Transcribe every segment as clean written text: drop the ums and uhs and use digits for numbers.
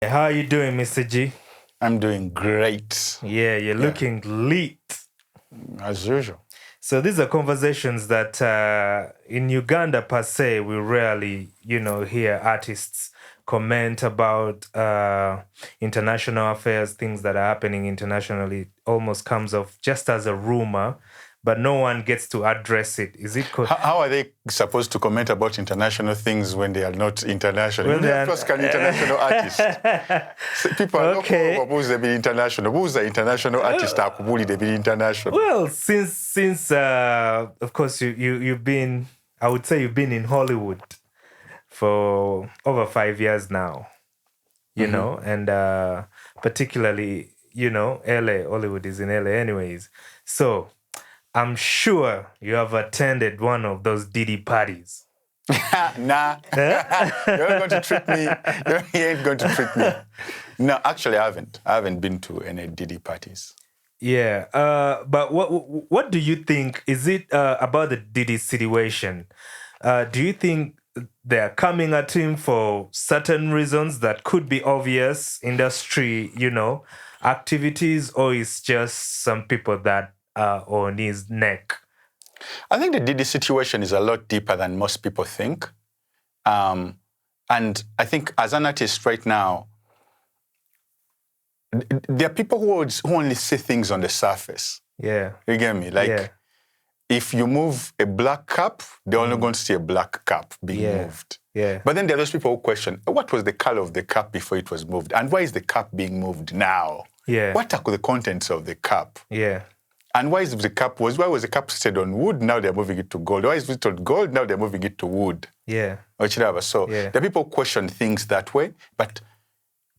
How are you doing, Mr. G? I'm doing great. Yeah, you're looking lit. As usual. So these are conversations that in Uganda per se, we rarely, hear artists comment about international affairs, things that are happening internationally. It almost comes off just as a rumor, but no one gets to address it. Is it? How are they supposed to comment about international things when they are not international? When they are an international artist. So people are not who's the international. Who's the international artist? They be international. Well, since of course you've been, I would say you've been in Hollywood for over 5 years now. You know, and particularly LA. Hollywood is in LA, anyways. So I'm sure you have attended one of those Diddy parties. Nah. You're not going to trick me. You ain't going to trick me. No, actually, I haven't. I haven't been to any Diddy parties. Yeah. But what do you think? Is it about the Diddy situation? Do you think they're coming at him for certain reasons that could be obvious, industry, activities, or it's just some people that on his neck? I think the Diddy situation is a lot deeper than most people think. And I think as an artist right now, there are people who only see things on the surface. Yeah. You get me? Like, if you move a black cap, they're only going to see a black cap being moved. Yeah. But then there are those people who question, what was the color of the cap before it was moved? And why is the cap being moved now? Yeah. What are the contents of the cap? Yeah. And why was the cap stayed on wood? Now they're moving it to gold. Why is it on gold? Now they're moving it to wood. Yeah. So there are people who question things that way, but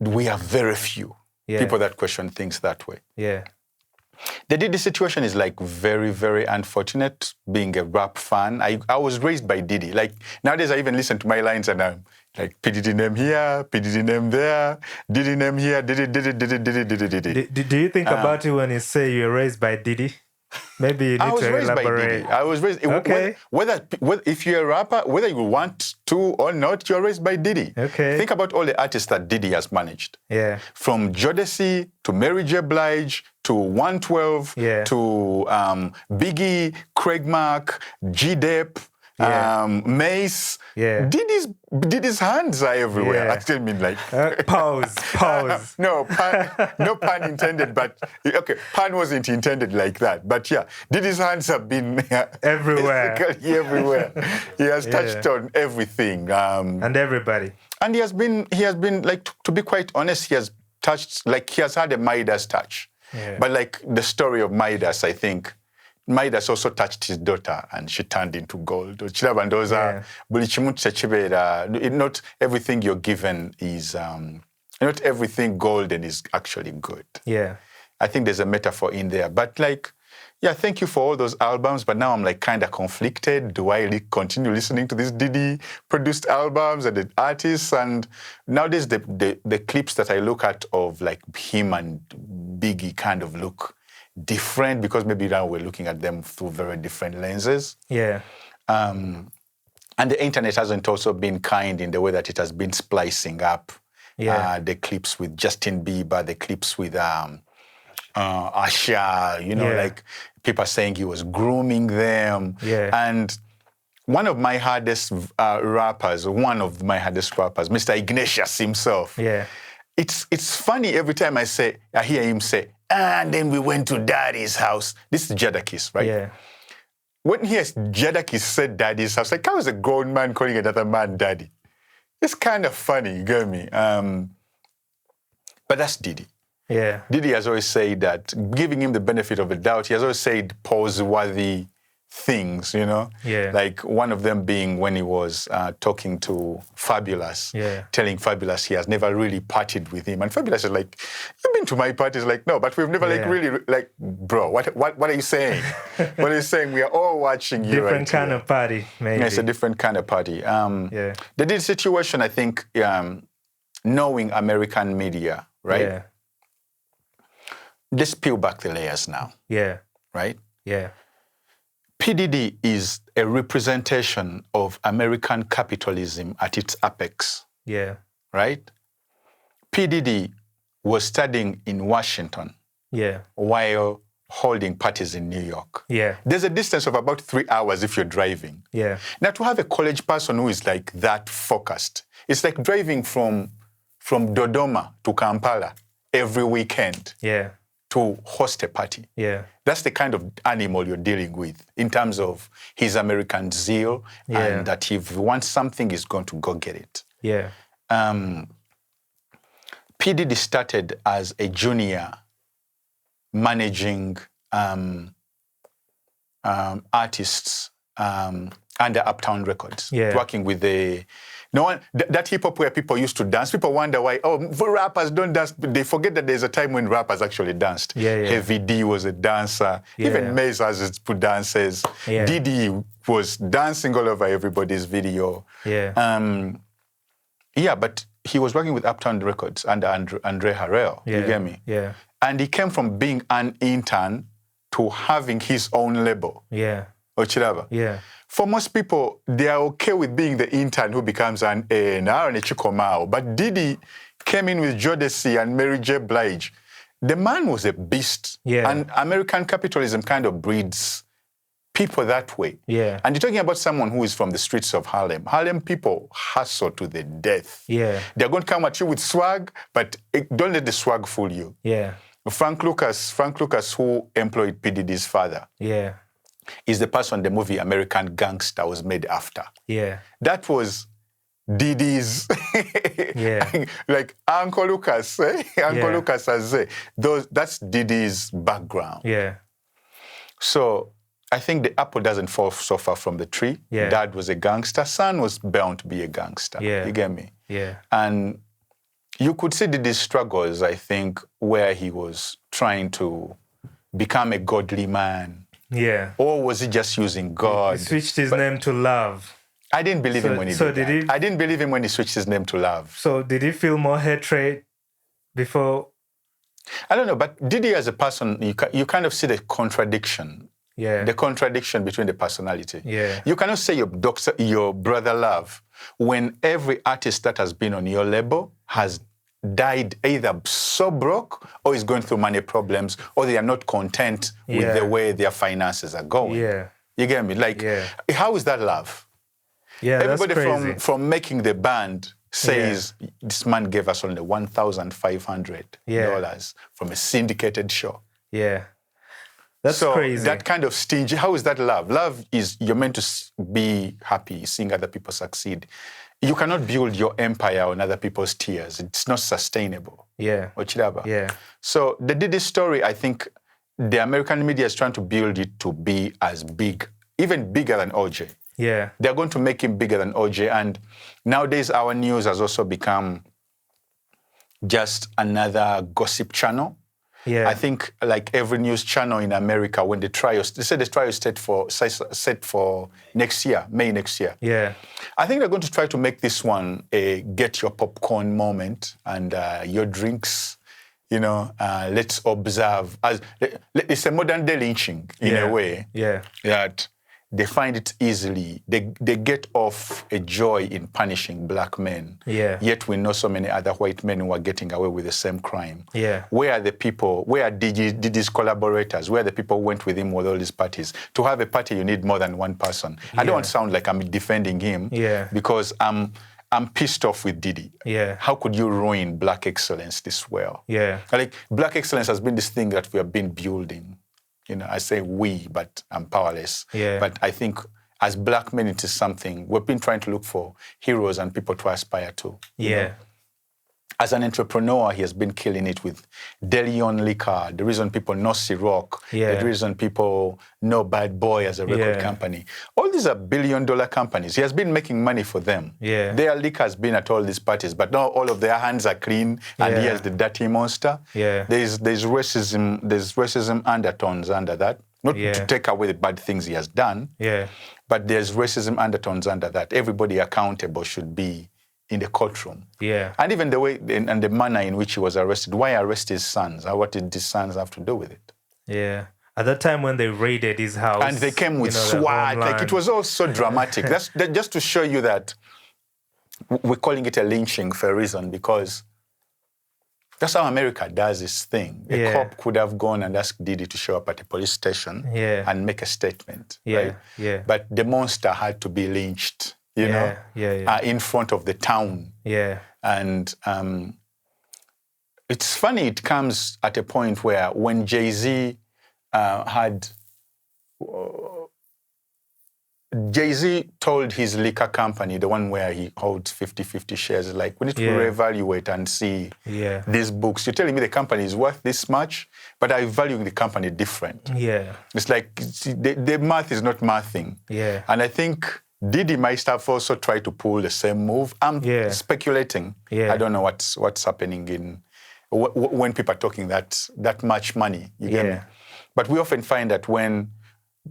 we are very few people that question things that way. Yeah. The Diddy situation is like very, very unfortunate. Being a rap fan, I was raised by Diddy. Like nowadays, I even listen to my lines and I'm like, P Diddy name here, P Diddy name there, Diddy name here, Diddy. Do you think about it when you say you're raised by Diddy? Maybe you need to elaborate. I was raised. Okay. Whether if you're a rapper, whether you want to or not, you're raised by Diddy. Okay. Think about all the artists that Diddy has managed. Yeah. From Jodeci to Mary J. Blige to 112 to Biggie, Craig Mack, G-Dep, Mace. Yeah. Diddy's hands are everywhere. Yeah. I still mean like... Pause. No pun intended, but... Okay, pun wasn't intended like that. But yeah, Diddy's hands have been... everywhere. Basically everywhere. He has touched on everything. And everybody. And he has been like, to be quite honest, he has touched, like he has had a Midas touch. Yeah. But like the story of Midas, I think, Midas also touched his daughter and she turned into gold. Not everything you're given is, not everything golden is actually good. Yeah. I think there's a metaphor in there. But like, yeah, thank you for all those albums, but now I'm like kind of conflicted. Do I continue listening to these Diddy-produced albums and the artists? And nowadays the clips that I look at of like him and Biggie kind of look different because maybe now we're looking at them through very different lenses. Yeah. And the internet hasn't also been kind in the way that it has been splicing up the clips with Justin Bieber, the clips with Asha, like people saying he was grooming them. Yeah. And one of my hardest rappers, Mr. Ignatius himself. Yeah. It's funny every time I hear him say, and then we went to Daddy's house. This is Jadakiss, right? Yeah. When he has Jadakiss said Daddy's house, like how is a grown man calling another man daddy? It's kind of funny, you get me? But that's Diddy. Yeah. Diddy has always said that, giving him the benefit of the doubt, he has always said pause-worthy things, Yeah. Like one of them being when he was talking to Fabulous, telling Fabulous he has never really partied with him. And Fabulous is like, you've been to my parties? Like, no, but we've never really, like, bro, what are you saying? What are you saying? We are all watching you different kind of party, maybe. Yeah, it's a different kind of party. The Diddy situation, I think, knowing American media, right? Yeah. Let's peel back the layers now. Yeah. Right? Yeah. PDD is a representation of American capitalism at its apex. Yeah. Right? PDD was studying in Washington. Yeah. While holding parties in New York. Yeah. There's a distance of about 3 hours if you're driving. Yeah. Now, to have a college person who is like that focused, it's like driving from Dodoma to Kampala every weekend. Yeah. To host a party. Yeah. That's the kind of animal you're dealing with in terms of his American zeal and that if he wants something, he's going to go get it. Yeah. PDD started as a junior managing artists under Uptown Records, working with that hip hop where people used to dance. People wonder why, rappers don't dance. They forget that there's a time when rappers actually danced. Heavy D was a dancer. Even Maze has his dances. Diddy was dancing all over everybody's video. But he was working with Uptown Records under Andre Harrell. You get me? Yeah. And he came from being an intern to having his own label. Yeah. Ochiraba. Yeah. For most people, they are okay with being the intern who becomes an A&R and a Chikomao. But Diddy came in with Jodeci and Mary J. Blige. The man was a beast. Yeah. And American capitalism kind of breeds people that way. Yeah. And you're talking about someone who is from the streets of Harlem. Harlem people hustle to the death. Yeah. They're going to come at you with swag, but don't let the swag fool you. Yeah. Frank Lucas, who employed P. Diddy's father, is the person the movie American Gangster was made after. Yeah. That was Diddy's, like Uncle Lucas, Uncle Lucas has that's Diddy's background. Yeah. So I think the apple doesn't fall so far from the tree. Yeah. Dad was a gangster. Son was bound to be a gangster. Yeah. You get me? Yeah. And you could see Diddy's struggles, I think, where he was trying to become a godly man. Yeah. Or was he just using God? He switched his name to Love. I didn't believe him when he did that. I didn't believe him when he switched his name to Love. So did he feel more hatred before? I don't know, but Diddy as a person, you kind of see the contradiction. Yeah. The contradiction between the personality. Yeah. You cannot say your brother Love when every artist that has been on your label has died either so broke or is going through money problems or they are not content with the way their finances are going. Yeah. You get me? Like, how is that love? Yeah, everybody that's crazy. from making the band says this man gave us only $1,500 from a syndicated show. Yeah. That's crazy. That kind of stingy, how is that love? Love is you're meant to be happy, seeing other people succeed. You cannot build your empire on other people's tears. It's not sustainable. Yeah. Yeah. So the Diddy story, I think the American media is trying to build it to be as big, even bigger than OJ. Yeah. They're going to make him bigger than OJ. And nowadays our news has also become just another gossip channel. Yeah. I think like every news channel in America, when they say the trial is set for next year, May next year. Yeah. I think they're going to try to make this one a get your popcorn moment and your drinks, let's observe. It's a modern day lynching in a way. Yeah. That they find it easily. They get off a joy in punishing black men. Yeah. Yet we know so many other white men who are getting away with the same crime. Yeah. Where are the people, where are Diddy's collaborators? Where are the people who went with him with all these parties? To have a party, you need more than one person. I don't want to sound like I'm defending him. Yeah. Because I'm pissed off with Diddy. Yeah. How could you ruin black excellence this well? Yeah. Like, black excellence has been this thing that we have been building. I say we, but I'm powerless. Yeah. But I think as black men, it is something we've been trying to look for heroes and people to aspire to. Yeah. As an entrepreneur, he has been killing it with De Leon Liquor, the reason people know C-Rock, the reason people know Bad Boy as a record company. All these are billion-dollar companies. He has been making money for them. Yeah. Their liquor has been at all these parties, but now all of their hands are clean, and he has the dirty monster. Yeah. There's racism undertones under that. Not to take away the bad things he has done, but there's racism undertones under that. Everybody accountable should be in the courtroom. Yeah. And even the way and the manner in which he was arrested. Why arrest his sons? What did his sons have to do with it? Yeah. At that time when they raided his house. And they came with the SWAT. Like, it was all so dramatic. That's just to show you that we're calling it a lynching for a reason, because that's how America does its thing. A cop could have gone and asked Diddy to show up at a police station and make a statement, right? Yeah. But the monster had to be lynched, you know, in front of the town. Yeah. And it's funny, it comes at a point where when Jay-Z Jay-Z told his liquor company, the one where he holds 50-50 shares, like, we need to reevaluate and see these books. You're telling me the company is worth this much, but I'm valuing the company different. Yeah. It's like the math is not mathing. Yeah. And I think Diddy might have also tried to pull the same move. I'm speculating. Yeah. I don't know what's happening when people are talking that much money. You get me? But we often find that when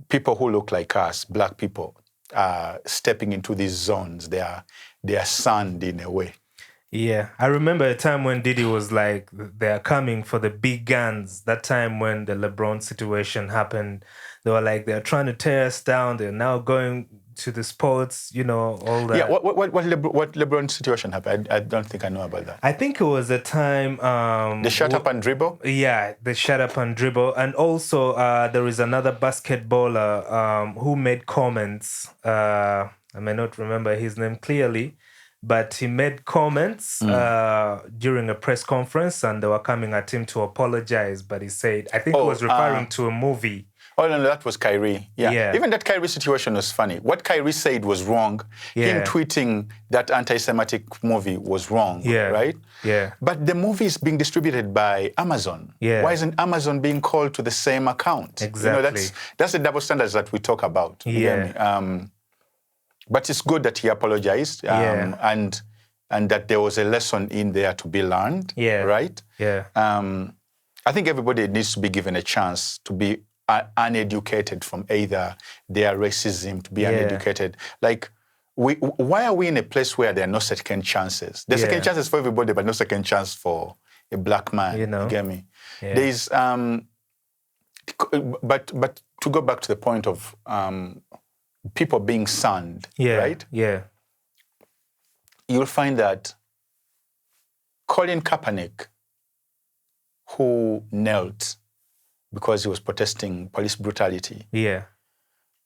people who look like us, black people, are stepping into these zones, they are sunned in a way. Yeah, I remember a time when Diddy was like, they're coming for the big guns. That time when the LeBron situation happened, they were like, they're trying to tear us down. They're now going to the sports, all that. Yeah, what LeBron situation happened? I don't think I know about that. I think it was a time... the shut up and dribble? Yeah, the shut up and dribble. And also there is another basketballer who made comments. I may not remember his name clearly, but he made comments during a press conference, and they were coming at him to apologize. But he said, I think he was referring to a movie. Oh, no, that was Kyrie. Yeah. Even that Kyrie situation was funny. What Kyrie said was wrong. Him tweeting that anti-Semitic movie was wrong, right? Yeah. But the movie is being distributed by Amazon. Yeah. Why isn't Amazon being called to the same account? Exactly. That's the double standards that we talk about. Yeah. But it's good that he apologized and that there was a lesson in there to be learned, right? Yeah. I think everybody needs to be given a chance to be uneducated from either their racism, to be uneducated. Like, why are we in a place where there are no second chances? There's second chances for everybody, but no second chance for a black man. You get me? Yeah. There's, but to go back to the point of people being sunned, right? Yeah. You'll find that Colin Kaepernick, who knelt because he was protesting police brutality. Yeah.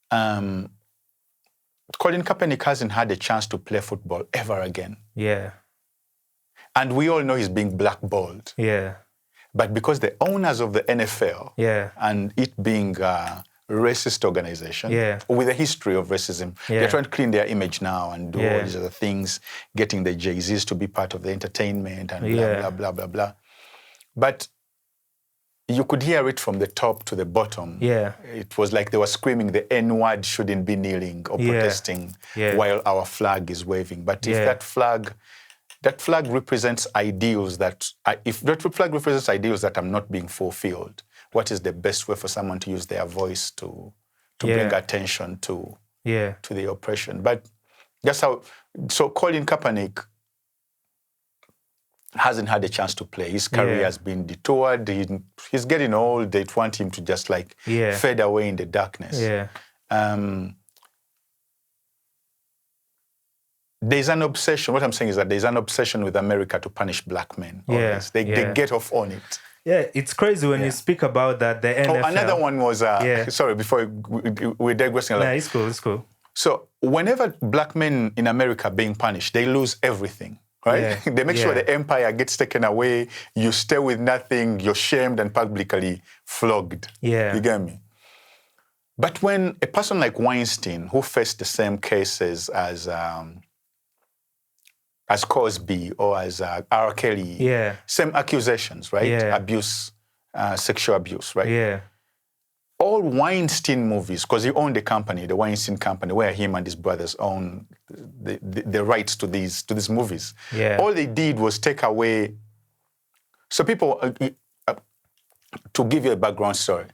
Colin Kaepernick hasn't had a chance to play football ever again. Yeah. And we all know he's being blackballed. Yeah. But because the owners of the NFL and it being a racist organization with a history of racism, they're trying to clean their image now and do all these other things, getting the Jay-Z's to be part of the entertainment and blah, blah, blah, blah, blah. But you could hear it from the top to the bottom. Yeah. It was like they were screaming the N-word shouldn't be kneeling or protesting while our flag is waving. But if that flag represents ideals that are not being fulfilled, what is the best way for someone to use their voice to bring attention to the oppression? But that's how. So Colin Kaepernick hasn't had a chance to play. His career has been detoured. He's getting old. They want him to just fade away in the darkness. Yeah. There's an obsession. What I'm saying is that there's an obsession with America to punish black men. Always. They get off on it. Yeah, it's crazy when you speak about that. The NFL. Oh, another one was, sorry, before we're digressing. No, it's cool. So whenever black men in America are being punished, they lose everything. Right? Yeah. They make sure the empire gets taken away. You stay with nothing. You're shamed and publicly flogged. Yeah. You get me? But when a person like Weinstein, who faced the same cases as Cosby or as R. Kelly, same accusations, right? Yeah. Abuse, sexual abuse, right? Yeah. All Weinstein movies, because he owned the company, the Weinstein Company, where him and his brothers own the rights to these movies. Yeah. All they did was take away. So people, to give you a background story,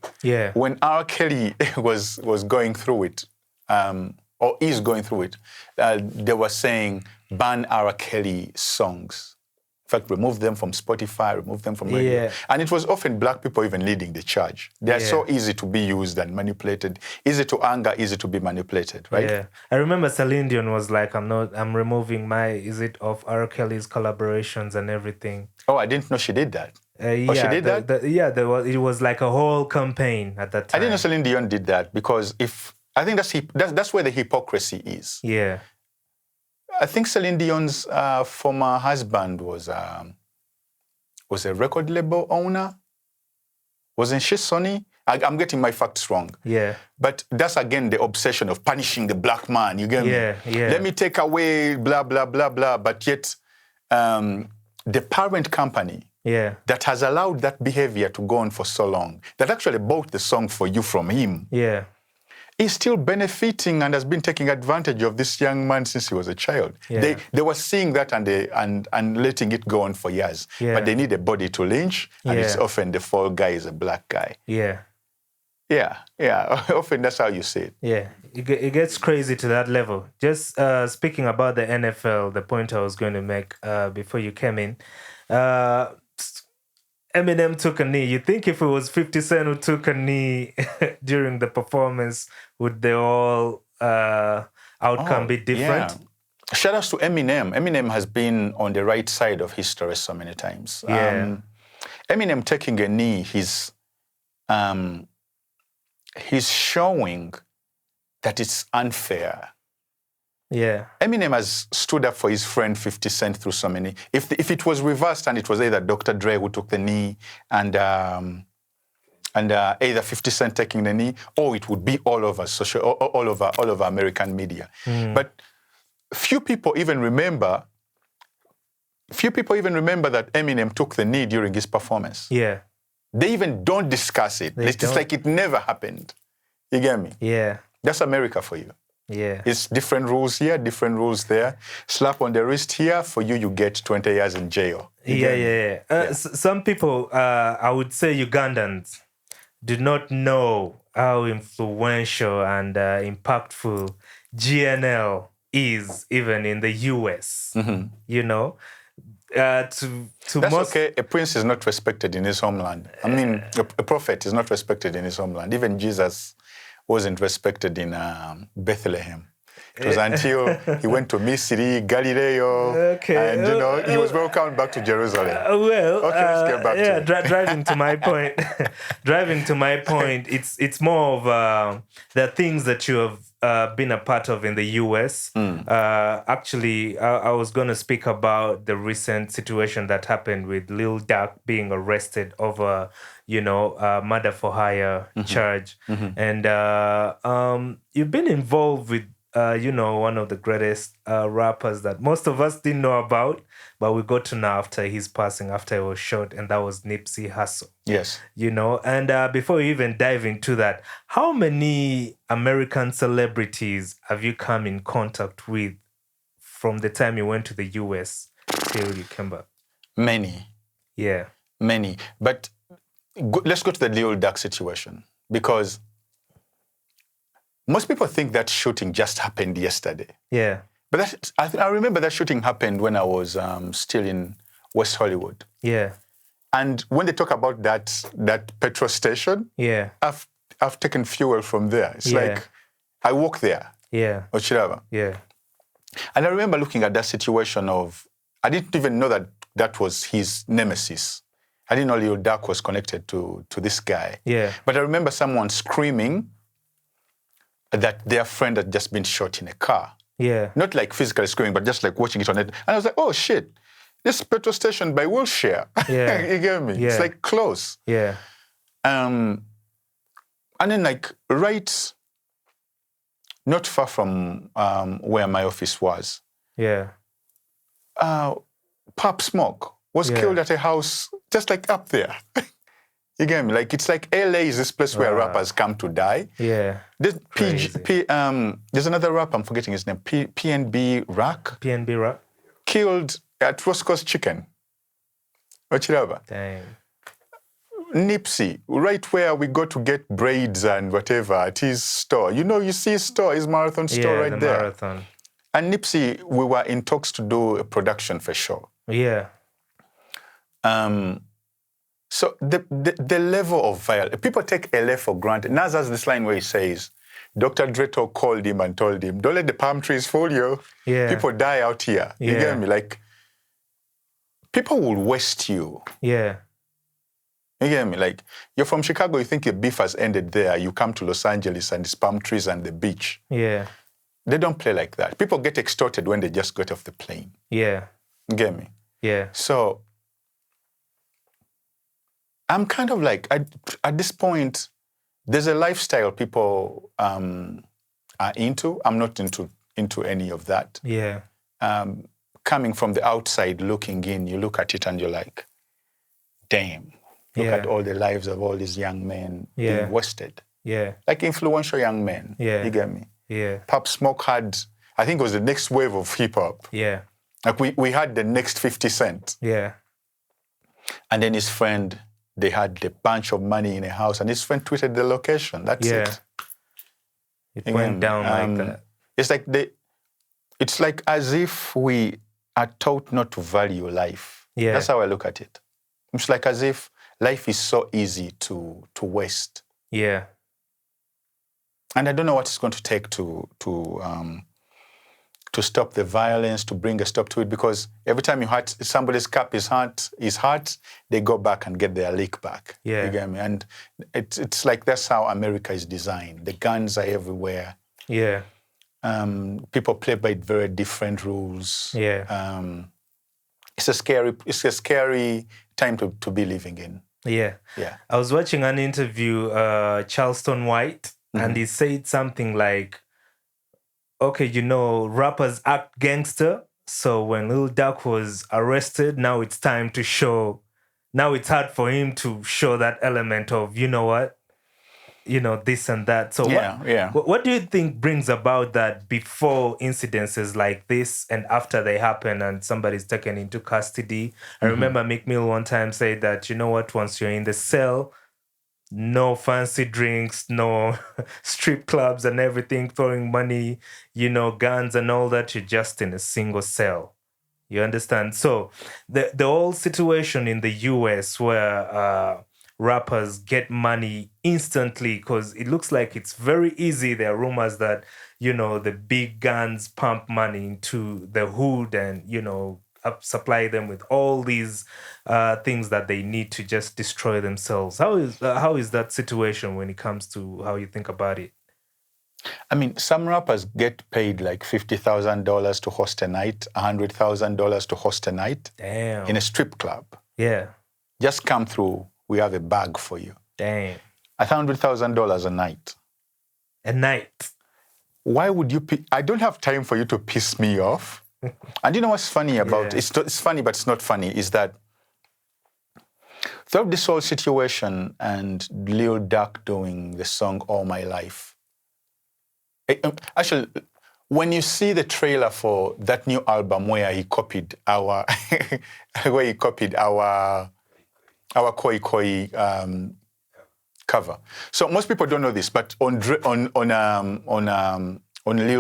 when R. Kelly was going through it, or is going through it, they were saying ban R. Kelly songs fact, remove them from Spotify, remove them from radio. Yeah. And it was often black people even leading the charge. They are so easy to be used and manipulated, easy to anger, easy to be manipulated, right? Yeah. I remember Celine Dion was like, I'm removing of R. Kelly's collaborations and everything. Oh, I didn't know she did that. Yeah, she did that? It was like a whole campaign at that time. I didn't know Celine Dion did that because I think that's where the hypocrisy is. Yeah. I think Celine Dion's former husband was a record label owner. Wasn't she Sony? I'm getting my facts wrong. Yeah. But that's again the obsession of punishing the black man. You get me? Yeah. Let me take away blah, blah, blah, blah. But yet the parent company that has allowed that behavior to go on for so long, that actually bought the song for you from him, is still benefiting and has been taking advantage of this young man since he was a child. Yeah. They were seeing that and letting it go on for years. Yeah. But they need a body to lynch, and it's often the fall guy is a black guy. Yeah. Yeah. Often that's how you see it. Yeah. It gets crazy to that level. Just speaking about the NFL, the point I was going to make before you came in, Eminem took a knee. You think if it was 50 Cent who took a knee during the performance, would the whole outcome be different? Yeah. Shout outs to Eminem. Eminem has been on the right side of history so many times. Yeah. Eminem taking a knee, he's showing that it's unfair. Yeah. Eminem has stood up for his friend 50 Cent through so many. If it was reversed and it was either Dr. Dre who took the knee and either 50 Cent taking the knee, or it would be all over all over American media. But few people even remember that Eminem took the knee during his performance. Yeah. They even don't discuss it. It's like it never happened. You get me? Yeah. That's America for you. Yeah. It's different rules here, different rules there. Slap on the wrist here, for you get 20 years in jail. Some people, I would say Ugandans, do not know how influential and impactful GNL is even in the US. You know? That's okay. A prince is not respected in his homeland. I mean, a prophet is not respected in his homeland. Even Jesus wasn't respected in Bethlehem. It was until he went to Misri, Galileo, and he was welcomed back to Jerusalem. Let's get back to it. Driving to my point, it's more of the things that you have been a part of in the US. Actually, I was going to speak about the recent situation that happened with Lil Durk being arrested over, murder for hire charge. And you've been involved with, one of the greatest rappers that most of us didn't know about, but we got to know after his passing, after he was shot, and that was Nipsey Hussle. Yes. And before you even dive into that, how many American celebrities have you come in contact with from the time you went to the US till you came back? Many. Yeah. Many. But let's go to the Lil Durk situation, because most people think that shooting just happened yesterday. Yeah. But I remember that shooting happened when I was still in West Hollywood. Yeah. And when they talk about that petrol station, I've taken fuel from there. It's like I walk there. Yeah. Or Chirava. Yeah. And I remember looking at that situation I didn't even know that was his nemesis. I didn't know Lil Durk was connected to this guy. Yeah. But I remember someone screaming that their friend had just been shot in a car. Yeah. Not like physically screaming, but just like watching it on it. And I was like, oh shit, this petrol station by Wilshire. Yeah. You get me? Yeah. It's like close. Yeah. And then like right, not far from where my office was. Yeah. Pop Smoke was killed at a house just like up there. You get me? Like, it's like LA is this place where rappers come to die. Yeah. There's another rapper, I'm forgetting his name, PNB Rock. PNB Rock? Killed at Roscoe's Chicken. Ochiraba. Dang. Nipsey, right where we go to get braids and whatever at his store. You see his store, his marathon store right there. Marathon. And Nipsey, we were in talks to do a production for sure. Yeah. So the level of violence, people take LA for granted. Nas has this line where he says, Dr. Dreto called him and told him, don't let the palm trees fool you. Yeah. People die out here. You Yeah. get me? Like, people will waste you. Yeah. You get me? Like, you're from Chicago, you think your beef has ended there. You come to Los Angeles and it's palm trees and the beach. Yeah. They don't play like that. People get extorted when they just get off the plane. Yeah. You get me? Yeah. So, I'm kind of like, at this point, there's a lifestyle people are into. I'm not into any of that. Yeah. Coming from the outside, looking in, you look at it and you're like, damn, look at all the lives of all these young men being wasted. Yeah. Like influential young men. Yeah. You get me? Yeah. Pop Smoke had, I think it was the next wave of hip hop. Yeah. Like we had the next 50 Cent. Yeah. And then his friend, they had a bunch of money in a house, and his friend tweeted the location. That's it. It went down like that. It's like it's like as if we are taught not to value life. Yeah. That's how I look at it. It's like as if life is so easy to waste. Yeah. And I don't know what it's going to take to stop the violence, to bring a stop to it, because every time somebody's cup is hot, they go back and get their lick back. Yeah. You get me? And it's like that's how America is designed. The guns are everywhere. Yeah. People play by very different rules. Yeah. It's a scary time to be living in. Yeah. Yeah. I was watching an interview, Charleston White, and he said something like, okay, rappers act gangster. So when Lil Durk was arrested, now it's time to show. Now it's hard for him to show that element of, this and that. So what do you think brings about that before incidences like this and after they happen and somebody's taken into custody? I remember Meek Mill one time said that, once you're in the cell, no fancy drinks, no strip clubs and everything, throwing money, guns and all that. You're just in a single cell. You understand? So the whole situation in the US where rappers get money instantly, because it looks like it's very easy. There are rumors that, the big guns pump money into the hood and, supply them with all these things that they need to just destroy themselves. How is that situation when it comes to how you think about it? I mean, some rappers get paid like $50,000 to host a night, $100,000 to host a night. Damn. In a strip club. Yeah. Just come through. We have a bag for you. Damn. $100,000 a night. A night. Why would you? I don't have time for you to piss me off. And you know what's funny about it's funny, but it's not funny, is that throughout this whole situation and Lil Durk doing the song All My Life, actually, when you see the trailer for that new album where he copied our KOYIKOYI cover. So most people don't know this, but on Lil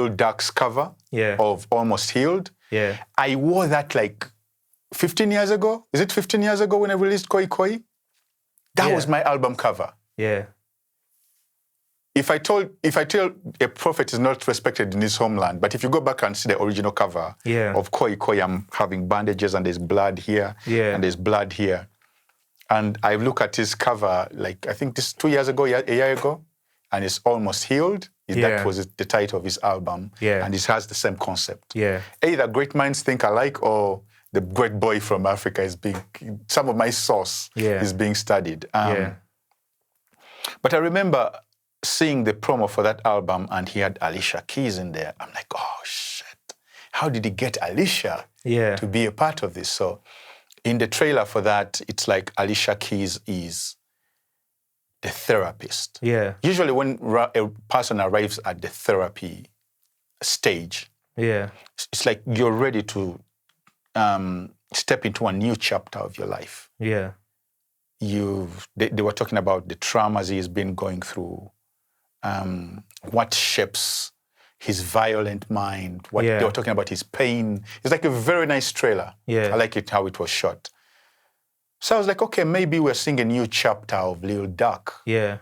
Durk's cover of Almost Healed, I wore that like 15 years ago. Is it 15 years ago when I released KOYIKOYI? That was my album cover. Yeah. If I tell a prophet is not respected in his homeland, but if you go back and see the original cover of KOYIKOYI, I'm having bandages and there's blood here and there's blood here. And I look at his cover, like I think this 2 years ago, a year ago, and it's Almost Healed. That was the title of his album. Yeah. And it has the same concept. Yeah. Either great minds think alike or the great boy from Africa some of my source is being studied. But I remember seeing the promo for that album and he had Alicia Keys in there. I'm like, oh shit, how did he get Alicia to be a part of this? So in the trailer for that, it's like Alicia Keys is the therapist. Yeah. Usually when a person arrives at the therapy stage, it's like you're ready to step into a new chapter of your life. Yeah. They were talking about the traumas he's been going through, what shapes his violent mind, they were talking about his pain. It's like a very nice trailer. Yeah. I like it how it was shot. So I was like, okay, maybe we're seeing a new chapter of Lil Durk. Yeah.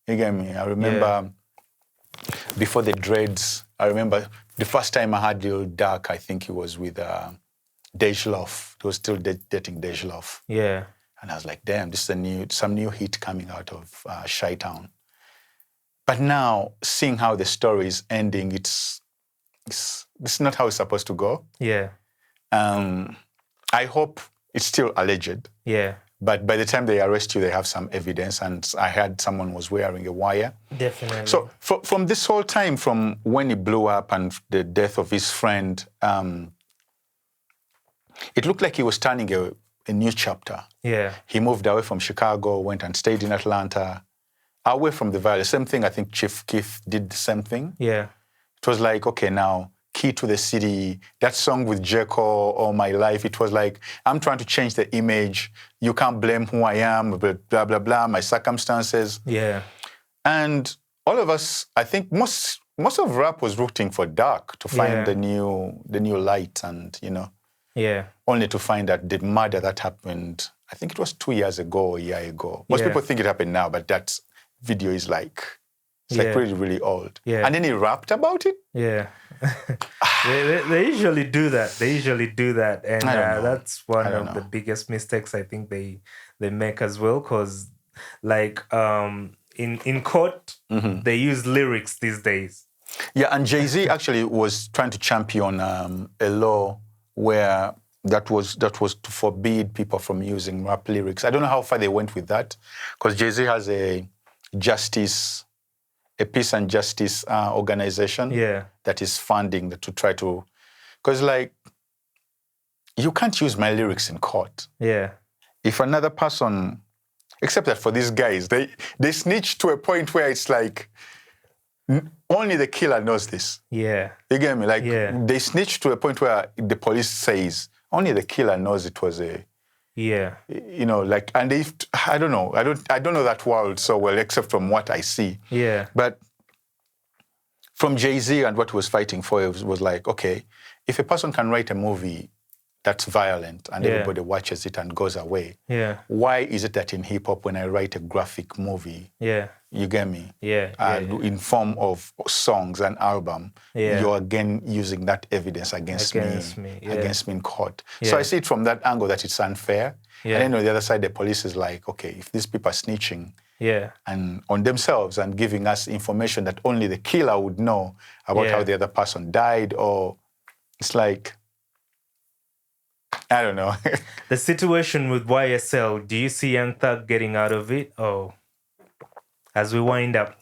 You get me? I remember before the dreads, I remember the first time I had Lil Durk, I think he was with Dej Love. He was still dating Dej Love. Yeah. And I was like, damn, this is some new hit coming out of Chi-Town. But now, seeing how the story is ending, it's not how it's supposed to go. Yeah. I hope it's still alleged. Yeah. But by the time they arrest you, they have some evidence. And I heard someone was wearing a wire. Definitely. So from this whole time, from when he blew up and the death of his friend, it looked like he was turning a new chapter. Yeah. He moved away from Chicago, went and stayed in Atlanta, away from the valley. Same thing, I think Chief Keef did the same thing. Yeah. It was like, okay, now, Key to the City, that song with Jekyll, All My Life, it was like, I'm trying to change the image. You can't blame who I am, blah, blah, blah, my circumstances. Yeah. And all of us, I think most of rap was rooting for Durk to find the new light and, Yeah. only to find that the murder that happened, I think it was 2 years ago or a year ago. Most people think it happened now, but that video is like, it's like really, really old. Yeah. And then he rapped about it? Yeah. they usually do that. And that's one of the biggest mistakes I think they make as well. Because like in court, they use lyrics these days. Yeah, and Jay-Z actually was trying to champion a law where that was to forbid people from using rap lyrics. I don't know how far they went with that, because Jay-Z has a peace and justice organization that is funding to try to, because like, you can't use my lyrics in court. Yeah. If another person, except that for these guys, they snitch to a point where it's like, only the killer knows this. Yeah. You get me? Like, they snitch to a point where the police says, only the killer knows it was a... Yeah. Like, and if, I don't know. I don't know that world so well, except from what I see. Yeah. But from Jay-Z and what he was fighting for, it was like, okay, if a person can write a movie that's violent and everybody watches it and goes away, why is it that in hip-hop, when I write a graphic movie, you get me? In form of songs and album, you're again using that evidence against me in court. So I see it from that angle that it's unfair. And then on the other side, the police is like, okay, if these people are snitching and on themselves and giving us information that only the killer would know about how the other person died, or it's like, I don't know. The situation with YSL, do you see Young Thug getting out of it? Oh, as we wind up.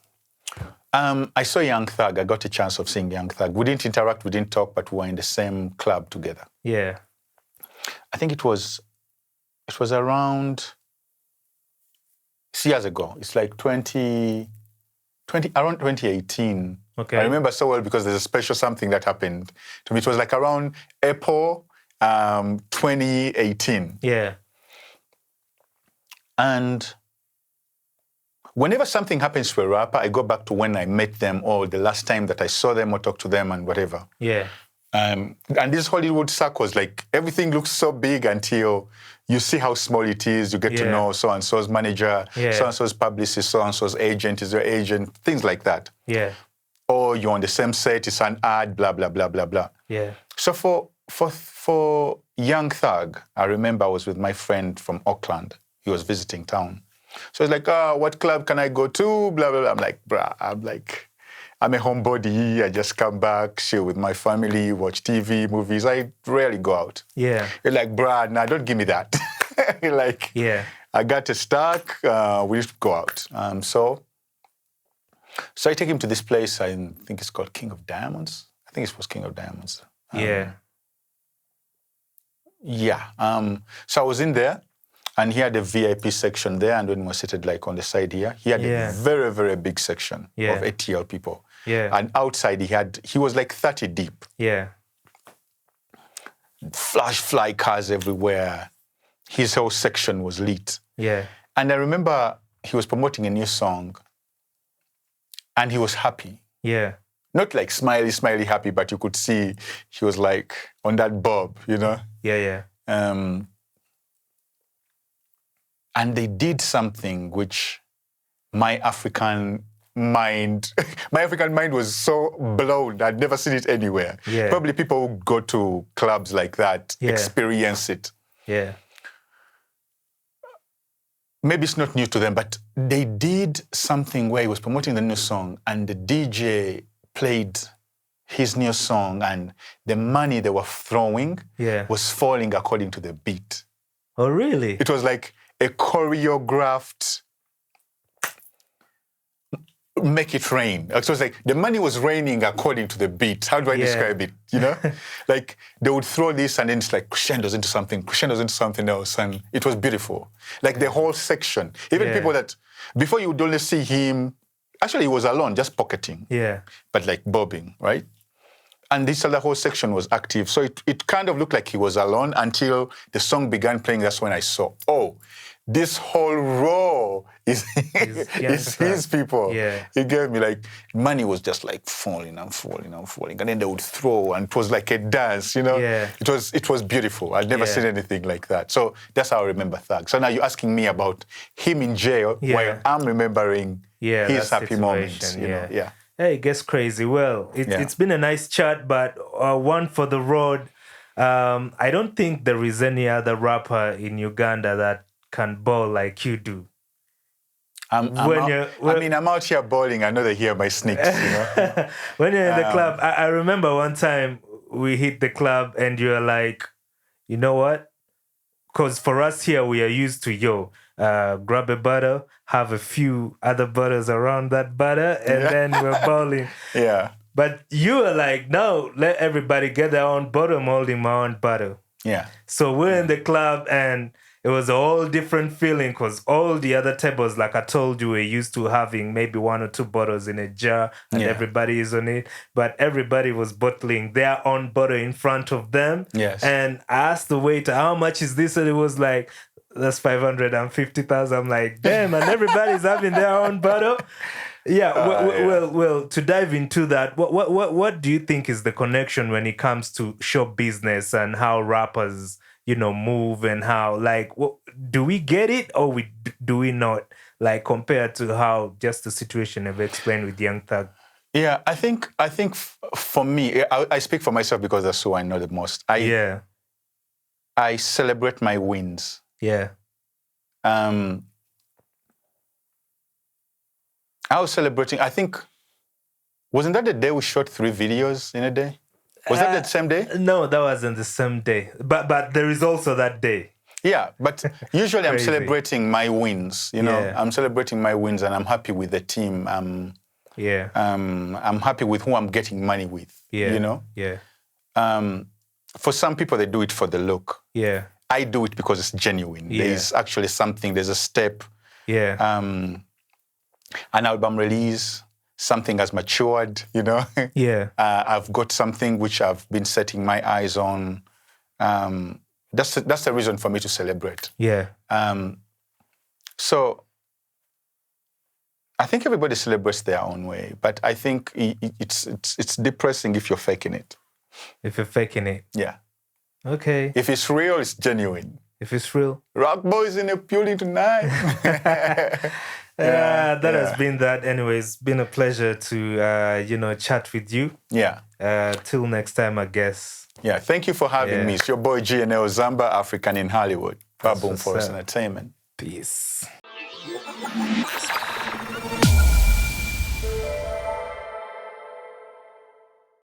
I saw Young Thug. I got a chance of seeing Young Thug. We didn't interact, we didn't talk, but we were in the same club together. Yeah. I think it was around 6 years ago. It's like around 2018. Okay. I remember so well because there's a special something that happened to me. It was like around April 2018. Yeah. And whenever something happens to a rapper, I go back to when I met them or the last time that I saw them or talked to them and whatever. Yeah. And these Hollywood circles, like everything looks so big until you see how small it is. You get to know so-and-so's manager, so-and-so's publicist, so-and-so's agent is your agent, things like that. Yeah. Or you're on the same set, it's an ad, blah, blah, blah, blah, blah. Yeah. So for Young Thug, I remember I was with my friend from Auckland. He was visiting town. So he's like, what club can I go to? Blah, blah, blah. I'm like, bruh, I'm a homebody. I just come back, chill with my family, watch TV, movies. I rarely go out. Yeah. You're like, bruh, nah, don't give me that. Like, I got a stack. We used to go out. So I take him to this place. I think it's called King of Diamonds. I think it was King of Diamonds. So I was in there, and he had a VIP section there, and when we were seated like on the side here, he had a very, very big section of ATL people. Yeah. And outside he was like 30 deep. Yeah. Fly cars everywhere. His whole section was lit. Yeah. And I remember he was promoting a new song, and he was happy. Yeah. Not like smiley happy, but you could see he was like on that bob, you know? Yeah, yeah. And they did something which my African mind was so blown. I'd never seen it anywhere. Yeah. Probably people who go to clubs like that experience it. Yeah. Maybe it's not new to them, but they did something where he was promoting the new song and the DJ played his new song and the money they were throwing was falling according to the beat. Oh, really? It was like a choreographed make it rain. So it's like the money was raining according to the beat. How do I describe it? You know? Like they would throw this and then it's like crescendos into something else. And it was beautiful. Like the whole section. Even people that, before you would only see him, actually he was alone, just pocketing. Yeah. But like bobbing, right? And this other whole section was active. So it kind of looked like he was alone until the song began playing. That's when I saw, oh, this whole row is his people. Yeah. He gave me like, money was just like falling and falling and falling. And then they would throw and it was like a dance, you know? Yeah. It was beautiful. I'd never seen anything like that. So that's how I remember Thug. So now you're asking me about him in jail while I'm remembering his happy moments. You know? Yeah. Hey, it gets crazy. Well, it's been a nice chat, but one for the road. I don't think there is any other rapper in Uganda that can ball like you do. I'm out here bowling. I know they hear my sneaks, you know? When you're in the club, I remember one time we hit the club and you're like, you know what? Because for us here, we are used to, grab a bottle, have a few other bottles around that bottle, and then we're bowling. Yeah. But you were like, no, let everybody get their own bottle. I'm holding my own bottle. Yeah. So we're in the club and it was a whole different feeling because all the other tables, like I told you, we're used to having maybe 1 or 2 bottles in a jar and everybody is on it. But everybody was bottling their own bottle in front of them. Yes. And I asked the waiter, how much is this? And it was like, that's 550,000. I'm like, damn, and everybody's having their own bottle. Yeah, well, to dive into that, what do you think is the connection when it comes to show business and how rappers, move and how, like, do we get it or do we not, like, compared to how just the situation I've explained with Young Thug? Yeah, I think for me, I speak for myself because that's who I know the most. I celebrate my wins. Yeah. I was celebrating, I think, wasn't that the day we shot 3 videos in a day? Was that the same day? No, that wasn't the same day. But there is also that day. Yeah, but usually I'm celebrating my wins, you know. I'm celebrating my wins and I'm happy with the team. I'm happy with who I'm getting money with, you know. Yeah. For some people, they do it for the look. Yeah. I do it because it's genuine. Yeah. There's actually something, there's a step. Yeah. An album release, something has matured, you know? Yeah. I've got something which I've been setting my eyes on. That's the reason for me to celebrate. Yeah. So I think everybody celebrates their own way, but I think it's depressing if you're faking it. If you're faking it. Yeah. Okay. If it's real, it's genuine. If it's real. Rock boys in the building tonight. That has been that. Anyways, it's been a pleasure to, chat with you. Yeah. Till next time, I guess. Yeah, thank you for having me. It's your boy GNL Zamba, African in Hollywood. Baboon Forest Entertainment. Peace.